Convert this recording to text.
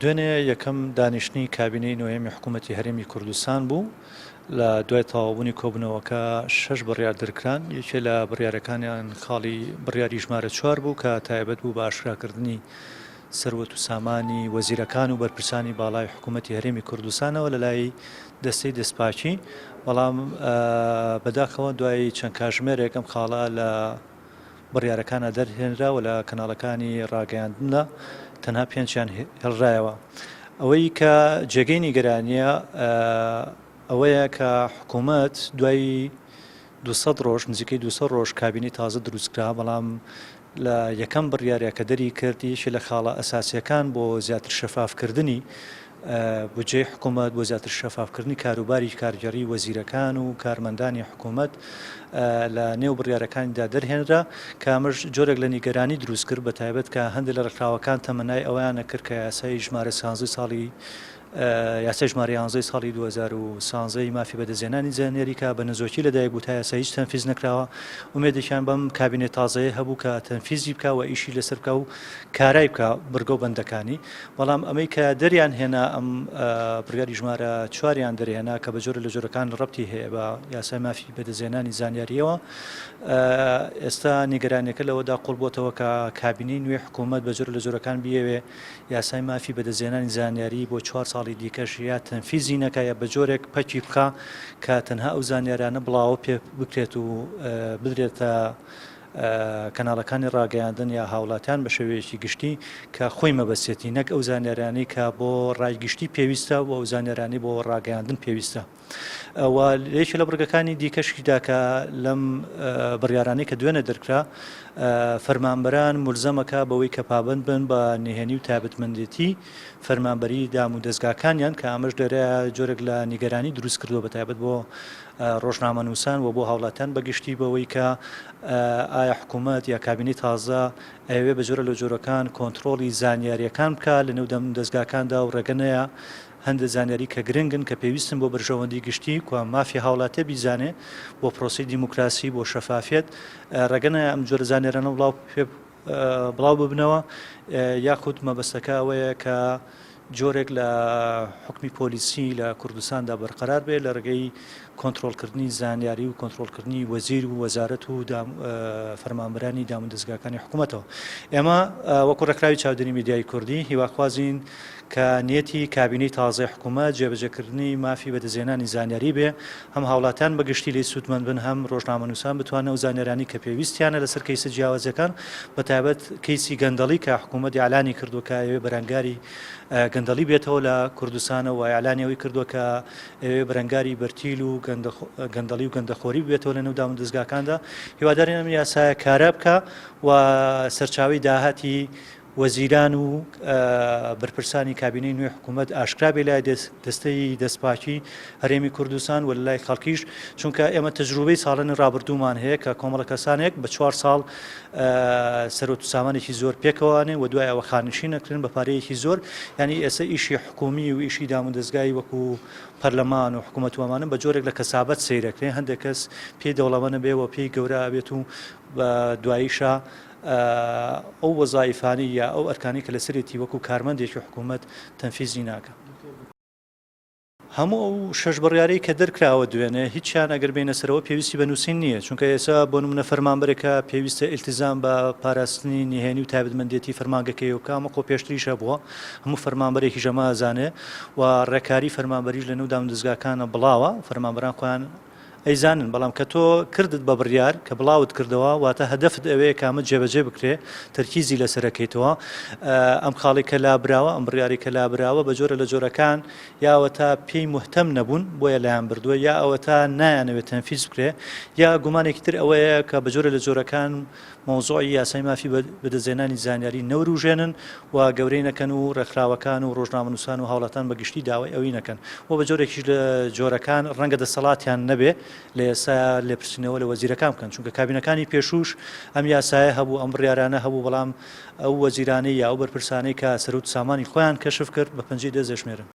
دوێنێ یەکەم دانیشتنی کابینەی نوێیەمی حکوومەتی هەرێمی کوردستان بوو لە دوای تەواوبوونی کۆبوونەوەکە 6 بڕیار دەرکران. یەکێ لە بڕیارەکانیان خاڵی بڕیاری ژمارە 4 بوو کە تایبەت بوو بە ئاشکراکردنی سەروەت و سامانی وەزیرەکان و بەرپرسانی باڵای حکوومەتی هەرێمی کوردستانەوە لە لای دەستەی دەستپاکی. بەڵام بەداخەوە دوای چەند کاتژمێرێک ئەم خاڵە لە بڕیارەکانە دەرهێنرا و لە کەناڵەکانی ڕاگەیاندندا تەنها پێنجیان هێڵرایەوە. ئەوەی کە جێگەی نیگەرانیە ئەوەیە کە حکوومەت دوای 200 ڕۆژ نزیکەی 200 ڕۆژ کابینی تازە دروستکرا، بەڵام لە یەکەم بڕیارێک کە دەری کردیش لە خاڵە ئەساسیەکان بۆ زیاتر شەفافکردنی بودجێی حکوومەت، بۆ زیاتر شەفافکردنی کاروباری کارگەری وەزیرەکان و کارمەندانی حکوومەت لە نێو بڕیارەکانیدا دەرهێنرا کە ئەمەش جۆرێک لە نیگەرانی دروست کرد، بە تایبەت کە هەندێک لە ڕێکخراوەکان تەمەنای ئەویانە کرد کە یاسای ژمارە 11 یاسای ژمارە 11 ساڵی 2016 مافی بەدەستهێنانی زانیاری کە بە نزۆکی لەدایک بوو تا یاسا هیچ تەنفیز نەکراوە. ومێدێکیان بەم کابینێ تازەیە هەبوو کە تەنفیزی بکە و ئیشی لەسەر بکە و کارای بکە بڕگە و بەندەکانی. بەڵام ئەمەی کە دەریان هێنا ئەم بڕیاری ژمارە 4یان دەرهێنا کە بە جۆرە لە جۆرەکان ڕەبتی هەیە بە یاسای مافی بەدەستهێنانی زانیاریەوە، ئێستا نیگەرانیەکە لەوەدا قوڵ بۆتەوە کە کابینەی نوێ حکوومەت بە جۆرە لە جۆرەکان بیەوێ یاسای مافی بەدەستهێنانی زانیاری بۆ 4 ساڵی دیکەش یا تەنفیزی نەکایە بە جۆرێک پەکی بکە کە تەنها ئەو زانیارانە بڵاوە پێ بکرێت و بدرێتە کەناڵەکانی ڕاگەیاندن یا هاوڵاتیان بە شێوەیەکی گشتی کە خۆی مەبەستێتی، نەک ئەو زانیارانەی کە بۆ ڕایگشتی پێویستە و ئەو زانیارانی بۆ ڕاگەیاندن پێویستە. یەکێک لە بڕگەکانی دیکەشیدا کە لەم بڕیارانەی کە دوێنێ دەرکرا، فەرمانبەران مولزەمەکە بەوەی کە پابەند بن بە نهێنی و تایبەتمەندێتی فەرمانبەری دام و دەستگاکانیان کە ئەمەش دەرەیە جۆرێک لە نیگەرانی دروست کردووە بە تایبەت بۆ ڕۆژنامەنووسان و بۆ هاوڵاتیان بەگشتی بەوەی کە ئایا حکوومەت یا کابینی تازە ئەوێ بە جۆرە لە جۆرەکان کۆنتترۆلی زانیاریەکان بکە لە نێو دەستگاکاندا و ڕێگەنەیە هەندێک زانیاری کە گرنگن کە پێویستن بۆ بەرژەوەندی گشتی کو مافی هاوڵاتە بیزانێ بۆ پرۆسی دیموکراسی بۆ شەفافیت ڕێگەنە ئەم جۆرە زانیارانە بڵاو ببنەوە. یاخود مەبەستەکە ئەوەیە کە جۆرێک لە حکمی پۆلیسی لە کوردستاندا بەرقەرار بێت لە ڕێگەی کۆنتترۆلکردنی زانیاری و کۆنتترۆلکردنی وەزیر و وەزارەت و فەرمانبەرانی دام و دەستگاکانی حکوومەتەوە. ئێمە وەکو ڕێکخراوی چاودێری میدیای کوردی هیواخوازین کە نێتی کابینەی تازای حکوومەت جێبەجێکردنی مافی بەدەستهێنانی زانیاری بێ، هەم هاوڵاتیان بەگشتی لی سوودمەند بن، هەم ڕۆژنامەنووسان بتوانە و زانیارانی کە پێویستیانە لەسەر کەیسە جیاوازەکان بە تایبەت کەیسی گەندەڵی کە حکوومەت ئیعلانی کردووە کە ئەوێ بەرەنگاری گەندەڵی بێتەوە لە کوردستانە و ئیعلانیەوەی کردووە کە ئەوێ بەرەنگاری بەرتیل و گەندەڵی و گەندەخۆری بێتەوە لە نێو دام و دەستگاکاندا. هیوادارین ئەم یاسایە کارە بکە و سەرچاوی داهاتی وەزیران و بەرپرسانی کابینەی نوێ حکوومەت ئاشکرا بێ لای دەستەی دەستپاکی هەرێمی کوردستان و لە لای خەڵکیش، چونکە ئێمە تەجروبەی ساڵانی ڕابردوومان هەیە کە کۆمەڵە کەسانێک بە 4 ساڵ سەرۆت و سامانێکی زۆر پێکەوانێ و دوای ئەوە خانشین نەکردن بە پارەیەکی زۆر. ینی ئێستا ئیشی حکومی و ئیشی دام و دەستگای وەکو پەرلەمان و حکوومەت وەمانە بە جۆرێک لە کەسابەت سەیرەکرێن. هەندێک کەس پێی دەوڵەمەندە بێ و پێی گەورە بێت و بە دواییشە ئەو وەزایفانی یا ئەو ئەرکانی کە لەسەرێتی وەکو کارمەندێکی حکوومەت تەنفیزی ناکە. هەموو ئەو 6 بڕیارەی کە دەرکراوە دوێنێ هیچیان ئەگەر بینە سەرەوە پێویستی بە نووسین نییە، چونکە ئێستا بۆ نمونە فەرمانبەرێکە پێویستە ئیلتیزام بە پاراستنی نهێنی و تایبەتمەندێتی فەرمانگەکەی و کامەقۆ پێشتریشە بووە هەموو فەرمانبەرێکی ژەما ئەزانێ و ڕێکاری فەرمانبەریش لە نێو دام و دەستگاکانە بڵاوە، فەرمانبەران خۆیان ئەیزانن. بەڵام کە تۆ کردت بە بڕیار کە بڵاوت کردەوە واتە هەدەفت ئەوەیە کامە جێبەجێ بکرێ تەرکیزی لەسەرەکەیتەوە. ئەم خاڵی کە لابراوە، ئەم بڕیاری کە لابراوە بە جۆرە لە جۆرەکان یاوە تا پێی مهتەم نەبوون بۆیە لایەن بردووە، یا ئەوە تا نایانەوێت تەنفیز بکرێ، یا گومانێکی تر ئەوەیە کە بە جۆرە لە جۆرەکان مۆزوعی یاسای مافی بەدەستهێنانی زانیاری نەوروژێنن و گەورەی نەکەن و ڕێکخراوەکان و ڕۆژنامەنووسان و هاوڵاتان بەگشتی داوای ئەوی نەکەن و بە جۆرێکی لە جۆرەکان ڕەنگە دەسەڵاتیان نەبێ لە ئێستا لێپرسینەوە لە وەزیرەکان بکەن، چونکە کابینەکانی پێشوش ئەم یاسایە هەبوو، ئەم بڕیارانە هەبوو، بەڵام ئەو وەزیرانەی یا ئەو بەرپرسانەی کە سەرۆت و سامانی خۆیان کەشف کرد بە پەنجەی دەست دەژمێرن.